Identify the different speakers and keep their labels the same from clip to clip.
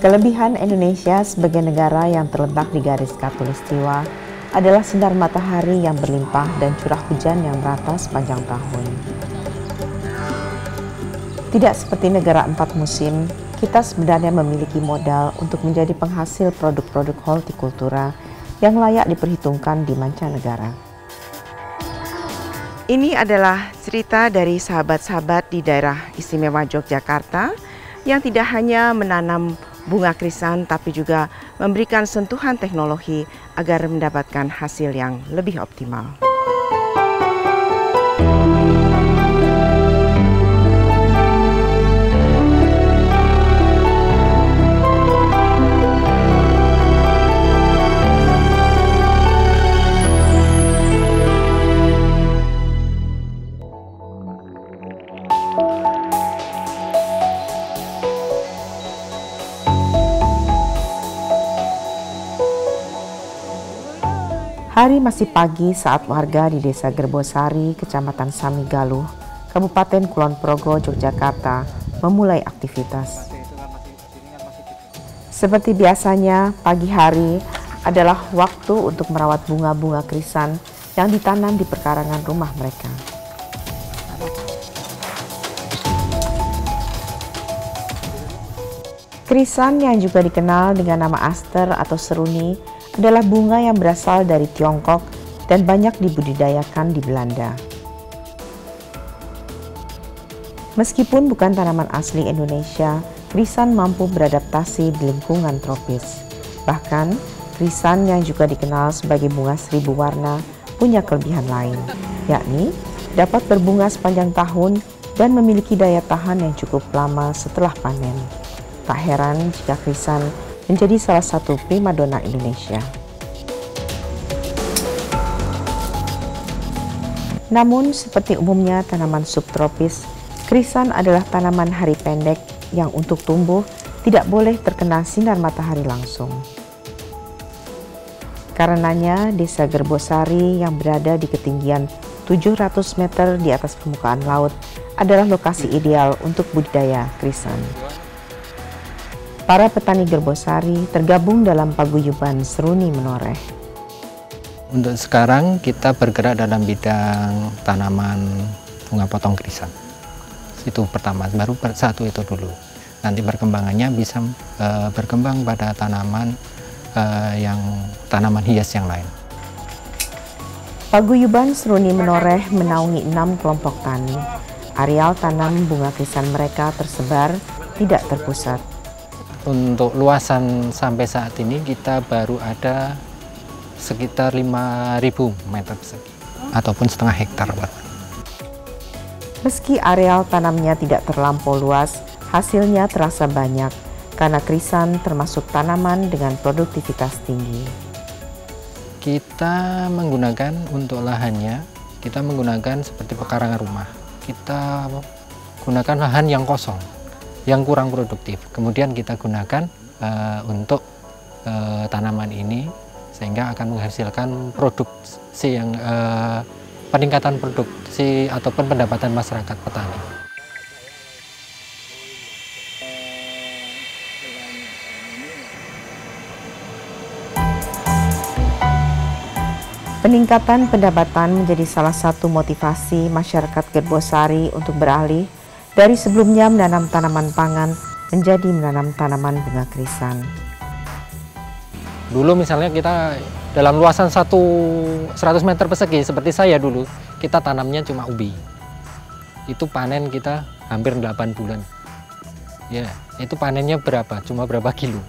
Speaker 1: Kelebihan Indonesia sebagai negara yang terletak di garis khatulistiwa adalah sinar matahari yang berlimpah dan curah hujan yang merata sepanjang tahun. Tidak seperti negara 4 musim, kita sebenarnya memiliki modal untuk menjadi penghasil produk-produk hortikultura yang layak diperhitungkan di mancanegara. Ini adalah cerita dari sahabat-sahabat di daerah istimewa Yogyakarta yang tidak hanya menanam bunga krisan tapi juga memberikan sentuhan teknologi agar mendapatkan hasil yang lebih optimal. Hari masih pagi saat warga di Desa Gerbosari, Kecamatan Samigaluh, Kabupaten Kulon Progo, Yogyakarta memulai aktivitas. Seperti biasanya, pagi hari adalah waktu untuk merawat bunga-bunga krisan yang ditanam di perkarangan rumah mereka. Krisan yang juga dikenal dengan nama aster atau seruni adalah bunga yang berasal dari Tiongkok dan banyak dibudidayakan di Belanda. Meskipun bukan tanaman asli Indonesia, krisan mampu beradaptasi di lingkungan tropis. Bahkan, krisan yang juga dikenal sebagai bunga seribu warna punya kelebihan lain, yakni dapat berbunga sepanjang tahun dan memiliki daya tahan yang cukup lama setelah panen. Tak heran jika krisan menjadi salah satu primadona Indonesia. Namun, seperti umumnya tanaman subtropis, krisan adalah tanaman hari pendek yang untuk tumbuh tidak boleh terkena sinar matahari langsung. Karenanya, Desa Gerbosari yang berada di ketinggian 700 meter di atas permukaan laut adalah lokasi ideal untuk budidaya krisan. Para petani Gerbosari tergabung dalam paguyuban Seruni Menoreh.
Speaker 2: Untuk sekarang kita bergerak dalam bidang tanaman bunga potong krisan. Itu pertama, baru satu itu dulu. Nanti perkembangannya bisa berkembang pada tanaman tanaman hias yang lain.
Speaker 1: Paguyuban Seruni Menoreh menaungi 6 kelompok tani. Areal tanam bunga krisan mereka tersebar, tidak terpusat.
Speaker 2: Untuk luasan sampai saat ini kita baru ada sekitar 5.000 meter persegi ataupun setengah hektar.
Speaker 1: Meski areal tanamnya tidak terlampau luas, hasilnya terasa banyak karena krisan termasuk tanaman dengan produktivitas tinggi.
Speaker 2: Kita menggunakan untuk lahannya, kita menggunakan seperti pekarangan rumah. Kita gunakan lahan yang kosong, yang kurang produktif. Kemudian kita gunakan untuk tanaman ini sehingga akan menghasilkan produksi yang peningkatan produksi ataupun pendapatan masyarakat petani.
Speaker 1: Peningkatan pendapatan menjadi salah satu motivasi masyarakat Gerbosari untuk beralih dari sebelumnya menanam tanaman pangan menjadi menanam tanaman bunga krisan.
Speaker 2: Dulu misalnya kita dalam luasan 100 meter persegi seperti saya dulu, kita tanamnya cuma ubi. Itu panen kita hampir 8 bulan. Ya, itu panennya berapa? Cuma berapa kilo.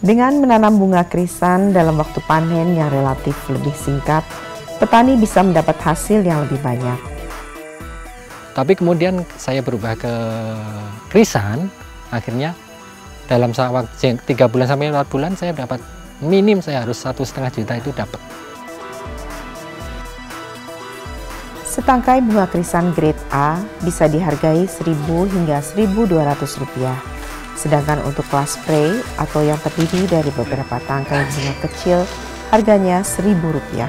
Speaker 1: Dengan menanam bunga krisan dalam waktu panen yang relatif lebih singkat, petani bisa mendapat hasil yang lebih banyak.
Speaker 2: Tapi kemudian saya berubah ke krisan, akhirnya dalam waktu 3 bulan sampai 4 bulan saya dapat minim, saya harus 1,5 juta itu dapat.
Speaker 1: Setangkai bunga krisan grade A bisa dihargai Rp1.000 hingga Rp1.200. Sedangkan untuk kelas spray atau yang terdiri dari beberapa tangkai bunga kecil, harganya Rp1.000.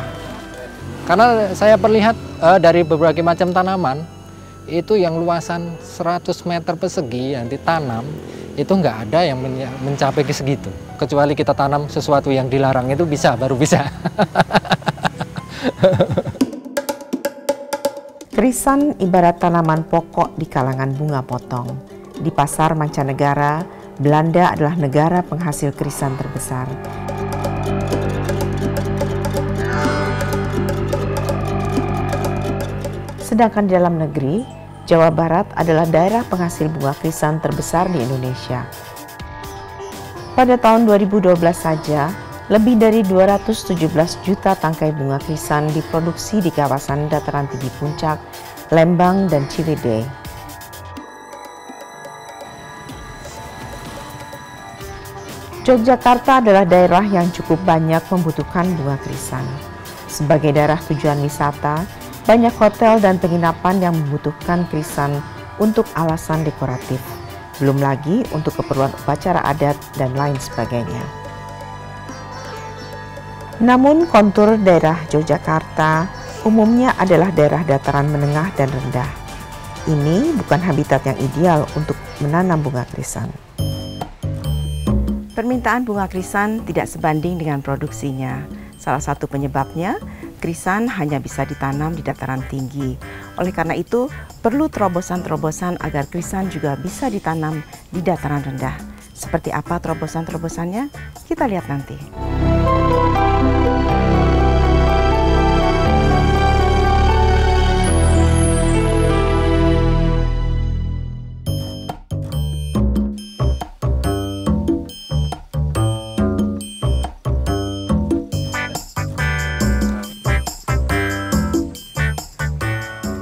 Speaker 2: Karena saya perlihat dari berbagai macam tanaman, itu yang luasan 100 meter persegi yang ditanam, itu nggak ada yang mencapai ke segitu. Kecuali kita tanam sesuatu yang dilarang itu baru bisa.
Speaker 1: Krisan ibarat tanaman pokok di kalangan bunga potong. Di pasar mancanegara, Belanda adalah negara penghasil krisan terbesar. Sedangkan di dalam negeri, Jawa Barat adalah daerah penghasil bunga krisan terbesar di Indonesia. Pada tahun 2012 saja, lebih dari 217 juta tangkai bunga krisan diproduksi di kawasan dataran tinggi Puncak, Lembang, dan Ciwidey. Yogyakarta adalah daerah yang cukup banyak membutuhkan bunga krisan. Sebagai daerah tujuan wisata, banyak hotel dan penginapan yang membutuhkan krisan untuk alasan dekoratif, belum lagi untuk keperluan upacara adat dan lain sebagainya. Namun kontur daerah Yogyakarta umumnya adalah daerah dataran menengah dan rendah. Ini bukan habitat yang ideal untuk menanam bunga krisan. Permintaan bunga krisan tidak sebanding dengan produksinya. Salah satu penyebabnya, krisan hanya bisa ditanam di dataran tinggi. Oleh karena itu, perlu terobosan-terobosan agar krisan juga bisa ditanam di dataran rendah. Seperti apa terobosan-terobosannya? Kita lihat nanti.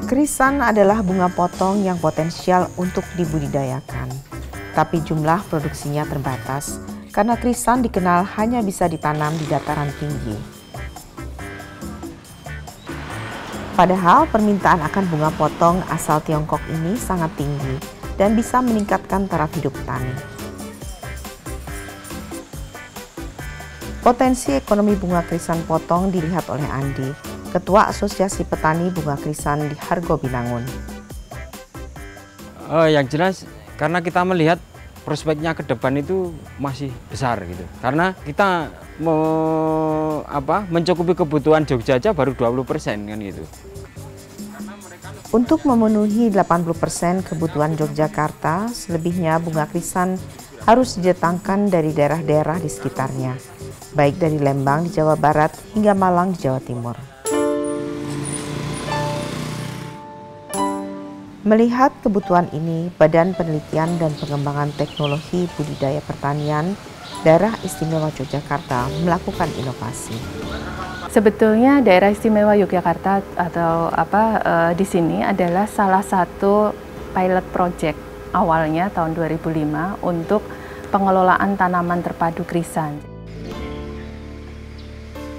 Speaker 1: Krisan adalah bunga potong yang potensial untuk dibudidayakan, tapi jumlah produksinya terbatas karena krisan dikenal hanya bisa ditanam di dataran tinggi. Padahal permintaan akan bunga potong asal Tiongkok ini sangat tinggi dan bisa meningkatkan taraf hidup petani. Potensi ekonomi bunga krisan potong dilihat oleh Andi, Ketua Asosiasi Petani Bunga Krisan di Hargo Binangun.
Speaker 3: Yang jelas karena kita melihat prospeknya ke depan itu masih besar gitu. Karena kita mencukupi kebutuhan Jogja aja baru 20% kan gitu.
Speaker 1: Untuk memenuhi 80% kebutuhan Yogyakarta, selebihnya bunga krisan harus didatangkan dari daerah-daerah di sekitarnya, baik dari Lembang di Jawa Barat hingga Malang di Jawa Timur. Melihat kebutuhan ini, Badan Penelitian dan Pengembangan Teknologi Budidaya Pertanian Daerah Istimewa Yogyakarta melakukan inovasi.
Speaker 4: Sebetulnya Daerah Istimewa Yogyakarta atau di sini adalah salah satu pilot project awalnya tahun 2005 untuk pengelolaan tanaman terpadu krisan.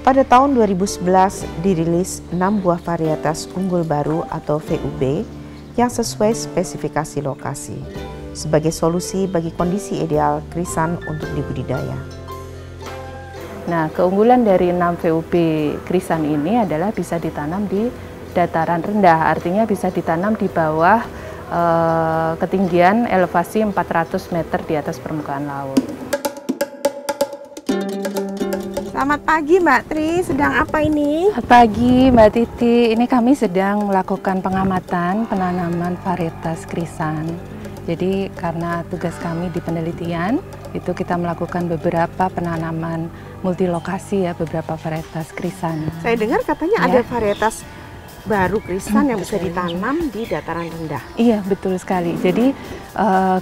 Speaker 1: Pada tahun 2011 dirilis 6 buah varietas unggul baru atau VUB yang sesuai spesifikasi lokasi sebagai solusi bagi kondisi ideal krisan untuk dibudidaya.
Speaker 4: Nah, keunggulan dari 6 VUB krisan ini adalah bisa ditanam di dataran rendah, artinya bisa ditanam di bawah ketinggian elevasi 400 meter di atas permukaan laut.
Speaker 1: Selamat pagi Mbak Tri, sedang apa ini?
Speaker 4: Selamat pagi Mbak Titi, ini kami sedang melakukan pengamatan penanaman varietas krisan. Jadi karena tugas kami di penelitian, itu kita melakukan beberapa penanaman multilokasi ya, beberapa varietas krisan.
Speaker 1: Saya dengar katanya ada varietas baru krisan yang bisa ditanam di dataran rendah.
Speaker 4: Iya, betul sekali. Jadi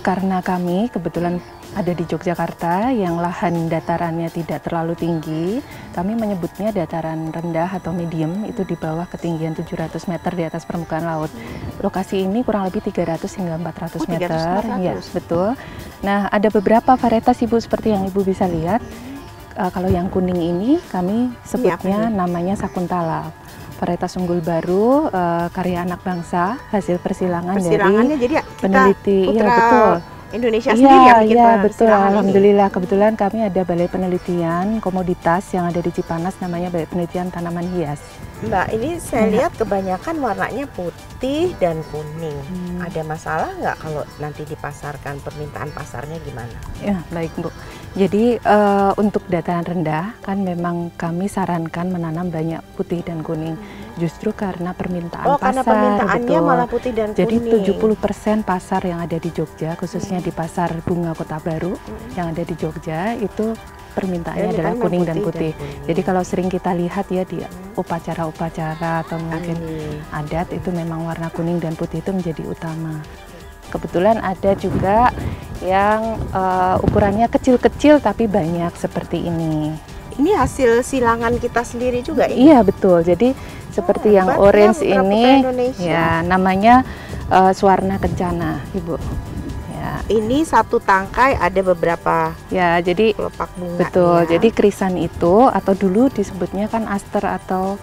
Speaker 4: karena kami kebetulan ada di Yogyakarta yang lahan datarannya tidak terlalu tinggi, kami menyebutnya dataran rendah atau medium, itu di bawah ketinggian 700 meter di atas permukaan laut. Lokasi ini kurang lebih 300 hingga 400 meter. Ya, betul. Nah, ada beberapa varietas Ibu seperti yang Ibu bisa lihat. Kalau yang kuning ini kami sebutnya namanya Sakuntala. Varietas unggul baru karya anak bangsa, hasil persilangan dari
Speaker 1: jadi
Speaker 4: peneliti. Iya, betul.
Speaker 1: Indonesia sendiri yang bikin
Speaker 4: betul. Alhamdulillah, kebetulan kami ada balai penelitian komoditas yang ada di Cipanas, namanya Balai Penelitian Tanaman Hias.
Speaker 1: Mbak, ini saya lihat kebanyakan warnanya putih. putih dan kuning. Ada masalah nggak kalau nanti dipasarkan, permintaan pasarnya gimana?
Speaker 4: Ya, baik Bu. Jadi untuk dataran rendah kan memang kami sarankan menanam banyak putih dan kuning. Justru karena permintaan
Speaker 1: karena
Speaker 4: pasar,
Speaker 1: permintaannya
Speaker 4: betul.
Speaker 1: malah putih dan
Speaker 4: Jadi
Speaker 1: kuning.
Speaker 4: 70% pasar yang ada di Jogja, khususnya di pasar bunga Kota Baru yang ada di Jogja itu permintaannya adalah kuning dan putih. Jadi kalau sering kita lihat ya di upacara-upacara atau mungkin adat itu memang warna kuning dan putih itu menjadi utama. Kebetulan ada juga yang ukurannya kecil-kecil tapi banyak seperti ini.
Speaker 1: Ini hasil silangan kita sendiri juga ini?
Speaker 4: Iya betul, jadi seperti yang orange ini ya namanya Swarna Kencana Ibu. Ya.
Speaker 1: Ini satu tangkai ada beberapa
Speaker 4: Ya, jadi
Speaker 1: kelopak bunga.
Speaker 4: betul.
Speaker 1: Ya.
Speaker 4: Jadi krisan itu atau dulu disebutnya kan aster atau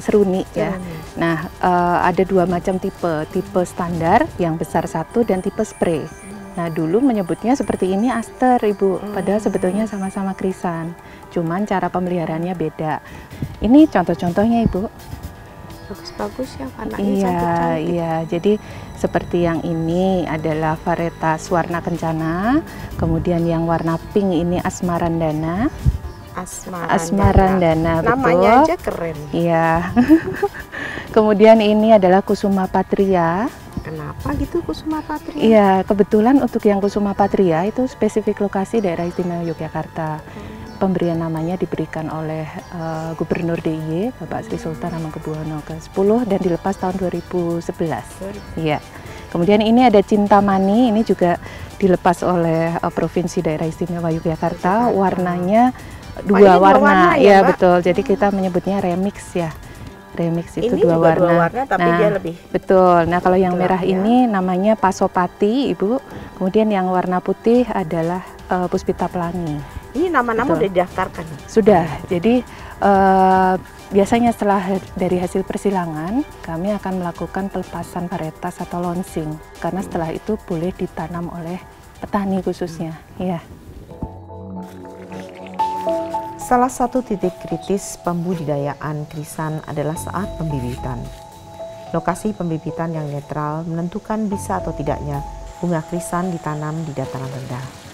Speaker 4: seruni ya. Nah, ada dua macam tipe standar yang besar satu dan tipe spray. Nah, dulu menyebutnya seperti ini aster Ibu, padahal sebetulnya sama-sama krisan. Cuman cara pemeliharaannya beda. Ini contoh-contohnya Ibu.
Speaker 1: Bagus-bagus ya warnanya
Speaker 4: Iya,
Speaker 1: cantik-cantik.
Speaker 4: iya. Jadi seperti yang ini adalah varietas Swarna Kencana, kemudian yang warna pink ini Asmarandana. Asmarandana, betul.
Speaker 1: Namanya aja keren.
Speaker 4: Iya. Kemudian ini adalah Kusuma Patria.
Speaker 1: Kenapa gitu Kusuma Patria?
Speaker 4: Iya, kebetulan untuk yang Kusuma Patria itu spesifik lokasi daerah istimewa Yogyakarta. Pemberian namanya diberikan oleh Gubernur DIY Bapak Sri Sultan Hamengkubuwono ke-10 dan dilepas tahun 2011. Iya. Kemudian ini ada Cintamani, ini juga dilepas oleh Provinsi Daerah Istimewa Yogyakarta. Warnanya dua warna, ya betul. Jadi kita menyebutnya remix ya. Remix itu
Speaker 1: ini
Speaker 4: dua
Speaker 1: juga
Speaker 4: warna.
Speaker 1: dua warna tapi dia lebih
Speaker 4: betul. Nah kalau yang
Speaker 1: gelap
Speaker 4: merah
Speaker 1: ya.
Speaker 4: ini namanya Pasopati Ibu. Kemudian yang warna putih adalah Puspita Pelangi.
Speaker 1: Ini nama-nama
Speaker 4: Betul.
Speaker 1: udah didaftarkan.
Speaker 4: Sudah, jadi biasanya setelah dari hasil persilangan kami akan melakukan pelepasan varietas atau launching karena setelah itu boleh ditanam oleh petani khususnya. Ya.
Speaker 1: Salah satu titik kritis pembudidayaan krisan adalah saat pembibitan. Lokasi pembibitan yang netral menentukan bisa atau tidaknya bunga krisan ditanam di dataran rendah.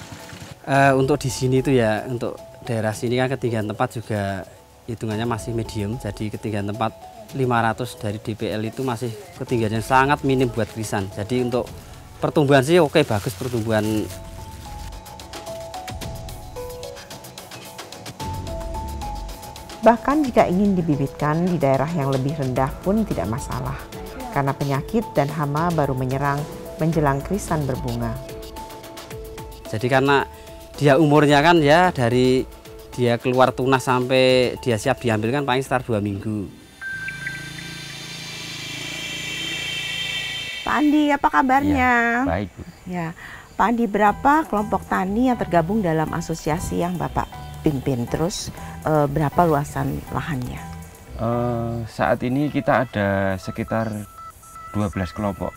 Speaker 5: Untuk di sini itu ya, untuk daerah sini kan ketinggian tempat juga hitungannya masih medium. Jadi ketinggian tempat 500 dari DPL itu masih ketinggian yang sangat minim buat krisan. Jadi untuk pertumbuhan sih oke, bagus pertumbuhan.
Speaker 1: Bahkan jika ingin dibibitkan di daerah yang lebih rendah pun tidak masalah, karena penyakit dan hama baru menyerang menjelang krisan berbunga.
Speaker 5: Jadi karena dia umurnya kan ya dari dia keluar tunas sampai dia siap diambil kan paling sekitar 2 minggu.
Speaker 1: Pak Andi, apa kabarnya?
Speaker 2: Baik, Bu.
Speaker 1: Ya, Pak Andi, berapa kelompok tani yang tergabung dalam asosiasi yang Bapak pimpin? Terus berapa luasan lahannya?
Speaker 2: Saat ini kita ada sekitar 12 kelompok.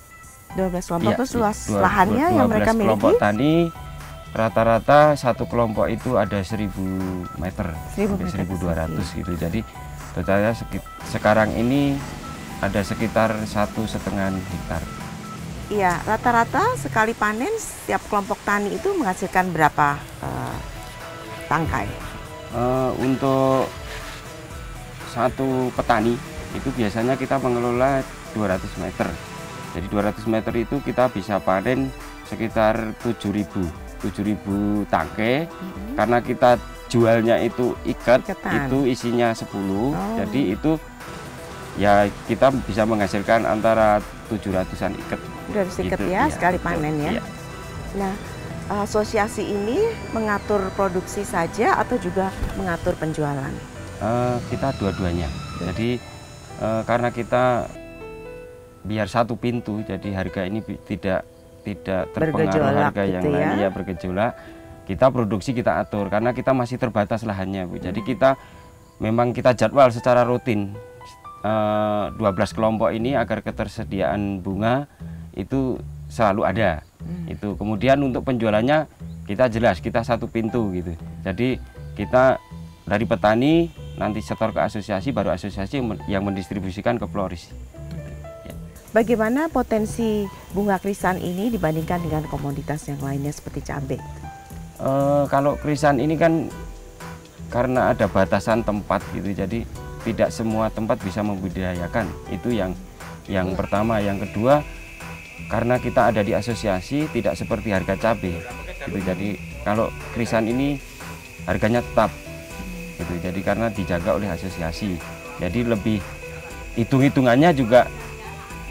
Speaker 1: 12 kelompok,
Speaker 2: Iya,
Speaker 1: terus luas lahannya yang mereka
Speaker 2: 12 kelompok
Speaker 1: miliki?
Speaker 2: tani, rata-rata satu kelompok itu ada 1000 meter,
Speaker 1: 1000
Speaker 2: sampai
Speaker 1: meter
Speaker 2: 1200 gitu. Jadi totalnya sekarang ini ada sekitar 1,5 hektar.
Speaker 1: Iya, rata-rata sekali panen setiap kelompok tani itu menghasilkan berapa tangkai?
Speaker 2: Untuk satu petani itu biasanya kita mengelola 200 meter. Jadi 200 meter itu kita bisa panen sekitar 7.000 tangkai. Karena kita jualnya itu ikat,
Speaker 1: Iketan.
Speaker 2: itu isinya 10. Jadi itu ya kita bisa menghasilkan antara 700-an ikat.
Speaker 1: 200 ikat
Speaker 2: Gitu,
Speaker 1: ya,
Speaker 2: iya,
Speaker 1: sekali
Speaker 2: betul,
Speaker 1: panen ya.
Speaker 2: iya.
Speaker 1: Nah, asosiasi ini mengatur produksi saja atau juga mengatur penjualan?
Speaker 2: Kita dua-duanya. Jadi karena kita biar satu pintu, jadi harga ini tidak terpengaruh
Speaker 1: Bergejolak
Speaker 2: harga yang
Speaker 1: gitu ya.
Speaker 2: lain, ya bergejolak. Kita produksi kita atur karena kita masih terbatas lahannya, Bu. Jadi kita memang kita jadwal secara rutin 12 kelompok ini agar ketersediaan bunga itu selalu ada. Itu kemudian untuk penjualannya kita jelas, kita satu pintu gitu. Jadi kita dari petani nanti setor ke asosiasi, baru asosiasi yang mendistribusikan ke floris.
Speaker 1: Bagaimana potensi bunga krisan ini dibandingkan dengan komoditas yang lainnya seperti cabai?
Speaker 3: Kalau krisan ini kan karena ada batasan tempat gitu, jadi tidak semua tempat bisa membudidayakan. Itu yang pertama. Yang kedua, karena kita ada di asosiasi, tidak seperti harga cabai gitu. Jadi kalau krisan ini harganya tetap gitu. Jadi karena dijaga oleh asosiasi, jadi lebih hitung-hitungannya juga,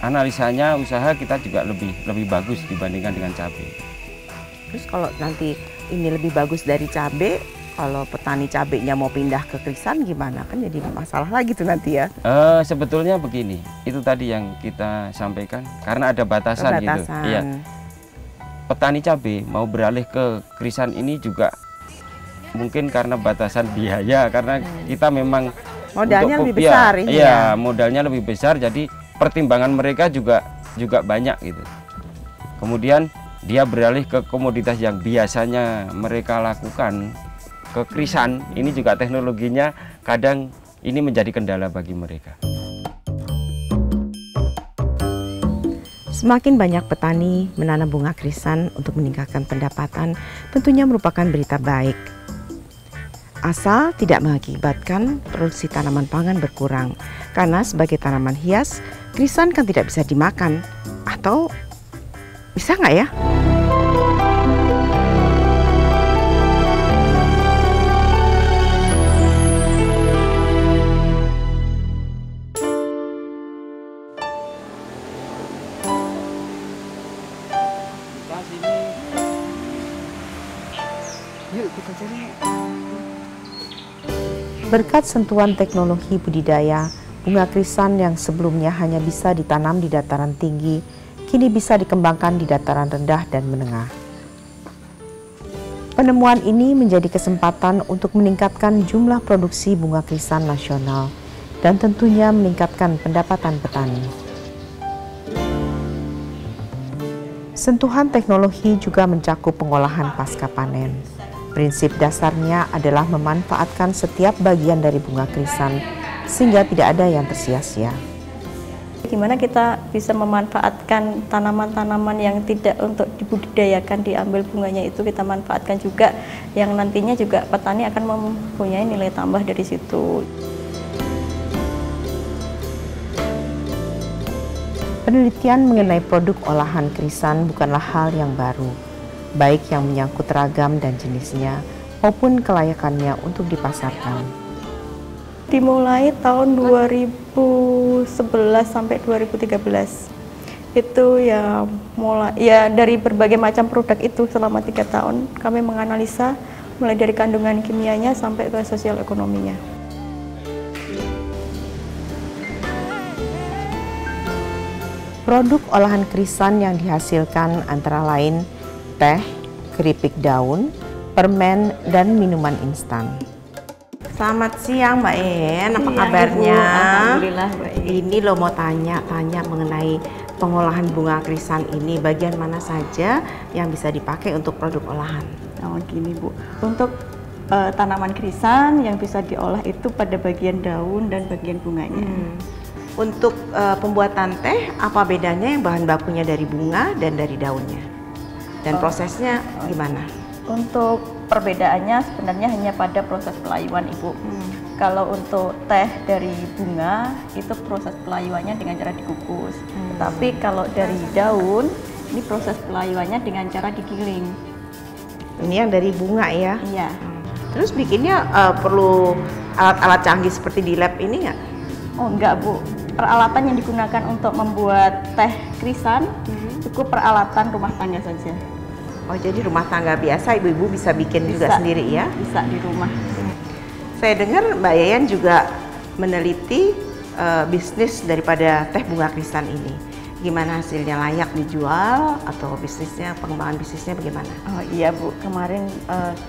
Speaker 3: analisanya usaha kita juga lebih bagus dibandingkan dengan cabai.
Speaker 1: Terus kalau nanti ini lebih bagus dari cabai, kalau petani cabainya mau pindah ke krisan gimana? Kan jadi masalah lagi tuh nanti ya.
Speaker 3: Sebetulnya begini, itu tadi yang kita sampaikan, karena ada batasan gitu. Iya. Petani cabai mau beralih ke krisan ini juga mungkin karena batasan biaya, karena kita memang
Speaker 1: modalnya lebih besar ini.
Speaker 3: Iya, modalnya lebih besar, jadi pertimbangan mereka juga banyak gitu. Kemudian dia beralih ke komoditas yang biasanya mereka lakukan, ke krisan, ini juga teknologinya kadang ini menjadi kendala bagi mereka.
Speaker 1: Semakin banyak petani menanam bunga krisan untuk meningkatkan pendapatan tentunya merupakan berita baik. Asal tidak mengakibatkan produksi tanaman pangan berkurang, karena sebagai tanaman hias, krisan kan tidak bisa dimakan. Atau bisa nggak ya? Yuk kita cari. Berkat sentuhan teknologi budidaya, bunga krisan yang sebelumnya hanya bisa ditanam di dataran tinggi, kini bisa dikembangkan di dataran rendah dan menengah. Penemuan ini menjadi kesempatan untuk meningkatkan jumlah produksi bunga krisan nasional dan tentunya meningkatkan pendapatan petani. Sentuhan teknologi juga mencakup pengolahan pasca panen. Prinsip dasarnya adalah memanfaatkan setiap bagian dari bunga krisan sehingga tidak ada yang tersia-sia.
Speaker 6: Gimana kita bisa memanfaatkan tanaman-tanaman yang tidak untuk dibudidayakan, diambil bunganya itu kita manfaatkan juga, yang nantinya juga petani akan mempunyai nilai tambah dari situ.
Speaker 1: Penelitian mengenai produk olahan krisan bukanlah hal yang baru, baik yang menyangkut ragam dan jenisnya maupun kelayakannya untuk dipasarkan.
Speaker 6: Dimulai tahun 2011 sampai 2013 itu ya dari berbagai macam produk itu selama 3 tahun kami menganalisa mulai dari kandungan kimianya sampai ke sosial ekonominya.
Speaker 1: Produk olahan krisan yang dihasilkan antara lain teh, keripik daun, permen, dan minuman instan. Selamat siang Mbak En, apa kabarnya?
Speaker 6: Ibu. Alhamdulillah baik.
Speaker 1: Ini lo mau tanya mengenai pengolahan bunga krisan ini, bagian mana saja yang bisa dipakai untuk produk olahan?
Speaker 6: Oh gini Bu, untuk tanaman krisan yang bisa diolah itu pada bagian daun dan bagian bunganya.
Speaker 1: Untuk pembuatan teh, apa bedanya yang bahan bakunya dari bunga dan dari daunnya? Dan prosesnya gimana?
Speaker 6: Untuk perbedaannya sebenarnya hanya pada proses pelayuan Ibu. Kalau untuk teh dari bunga itu proses pelayuannya dengan cara dikukus. Tetapi kalau dari daun ini proses pelayuannya dengan cara digiling.
Speaker 1: Ini yang dari bunga ya?
Speaker 6: Iya.
Speaker 1: Terus bikinnya perlu alat-alat canggih seperti di lab ini nggak?
Speaker 6: Oh enggak Bu, peralatan yang digunakan untuk membuat teh krisan cukup peralatan rumah tangga saja.
Speaker 1: Oh jadi rumah tangga biasa ibu-ibu bisa bikin juga sendiri ya?
Speaker 6: Bisa di rumah.
Speaker 1: Saya dengar Mbak Yayan juga meneliti bisnis daripada teh bunga krisan ini. Gimana hasilnya, layak dijual atau bisnisnya, pengembangan bisnisnya bagaimana?
Speaker 6: Oh iya Bu, kemarin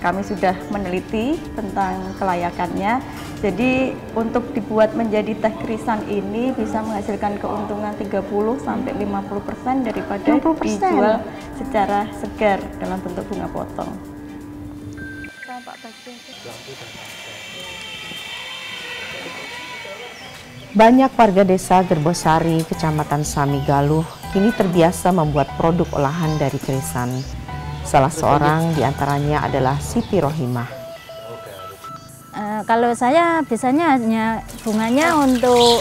Speaker 6: kami sudah meneliti tentang kelayakannya. Jadi untuk dibuat menjadi teh krisan ini bisa menghasilkan keuntungan 30–50% daripada
Speaker 1: 50%?
Speaker 6: Dijual secara segar dalam bentuk bunga potong.
Speaker 1: Banyak warga desa Gerbosari, Kecamatan Samigaluh, kini terbiasa membuat produk olahan dari krisan. Salah seorang diantaranya adalah Siti Rohimah.
Speaker 7: Kalau saya biasanya hanya bunganya untuk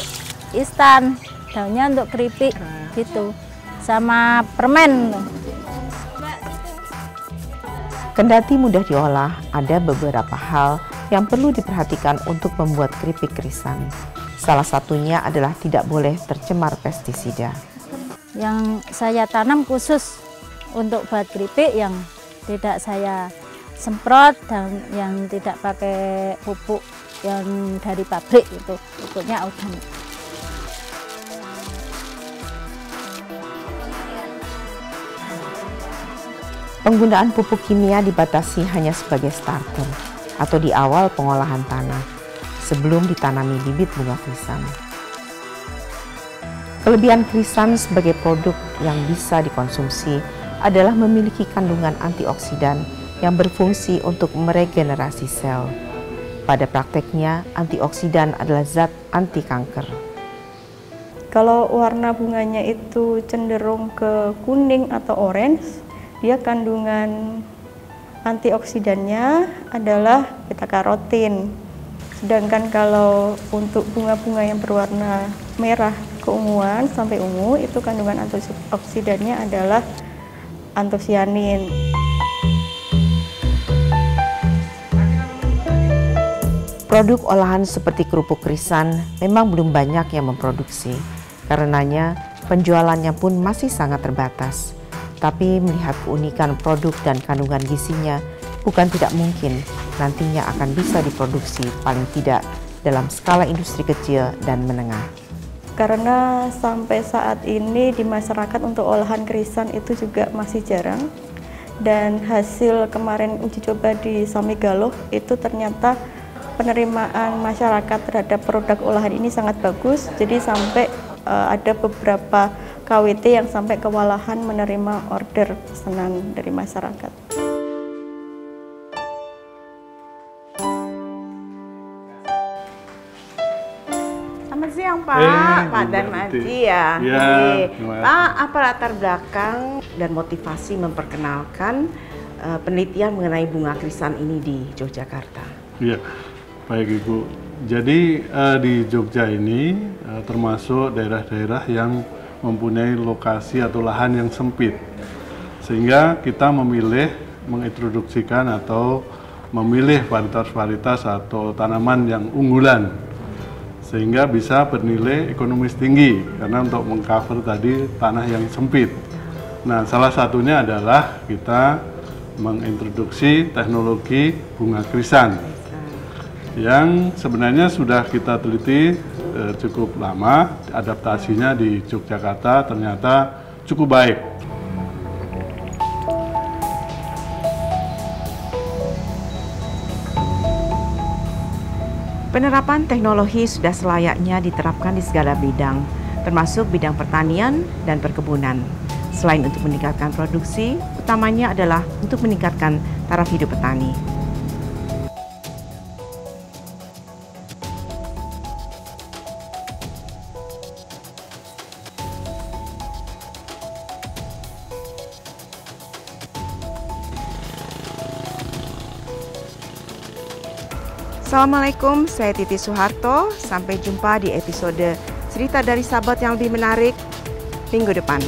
Speaker 7: instan, daunnya untuk keripik gitu, sama permen.
Speaker 1: Kendati mudah diolah, ada beberapa hal yang perlu diperhatikan untuk membuat keripik krisan. Salah satunya adalah tidak boleh tercemar pestisida.
Speaker 7: Yang saya tanam khusus untuk buat keripik yang tidak saya semprot dan yang tidak pakai pupuk yang dari pabrik, itu pupuknya organik.
Speaker 1: Penggunaan pupuk kimia dibatasi hanya sebagai starter atau di awal pengolahan tanah sebelum ditanami bibit bunga krisan. Kelebihan krisan sebagai produk yang bisa dikonsumsi adalah memiliki kandungan antioksidan yang berfungsi untuk meregenerasi sel. Pada prakteknya, antioksidan adalah zat anti kanker.
Speaker 6: Kalau warna bunganya itu cenderung ke kuning atau orange, dia kandungan antioksidannya adalah beta-karotin. Sedangkan kalau untuk bunga-bunga yang berwarna merah keunguan sampai ungu, itu kandungan antioksidannya adalah antosianin.
Speaker 1: Produk olahan seperti kerupuk krisan memang belum banyak yang memproduksi. Karenanya penjualannya pun masih sangat terbatas. Tapi melihat keunikan produk dan kandungan gizinya, bukan tidak mungkin nantinya akan bisa diproduksi paling tidak dalam skala industri kecil dan menengah.
Speaker 6: Karena sampai saat ini di masyarakat untuk olahan krisan itu juga masih jarang. Dan hasil kemarin uji coba di Samigaluh itu ternyata penerimaan masyarakat terhadap produk olahan ini sangat bagus. Jadi sampai ada beberapa KWT yang sampai kewalahan menerima order pesanan dari masyarakat.
Speaker 8: Selamat siang Pak Darmaji ya. Pak, apa latar belakang dan motivasi memperkenalkan penelitian mengenai bunga krisan ini di Yogyakarta?
Speaker 9: Iya, baik Ibu. Jadi di Jogja ini termasuk daerah-daerah yang mempunyai lokasi atau lahan yang sempit, sehingga kita memilih mengintroduksikan atau memilih varietas-varietas atau tanaman yang unggulan, sehingga bisa bernilai ekonomis tinggi karena untuk mengcover tadi tanah yang sempit. Nah, salah satunya adalah kita mengintroduksi teknologi bunga krisan yang sebenarnya sudah kita teliti cukup lama. Adaptasinya di Yogyakarta ternyata cukup baik.
Speaker 8: Penerapan teknologi sudah selayaknya diterapkan di segala bidang, termasuk bidang pertanian dan perkebunan. Selain untuk meningkatkan produksi, utamanya adalah untuk meningkatkan taraf hidup petani. Assalamualaikum, saya Titi Soeharto. Sampai jumpa di episode cerita dari sahabat yang lebih menarik minggu depan.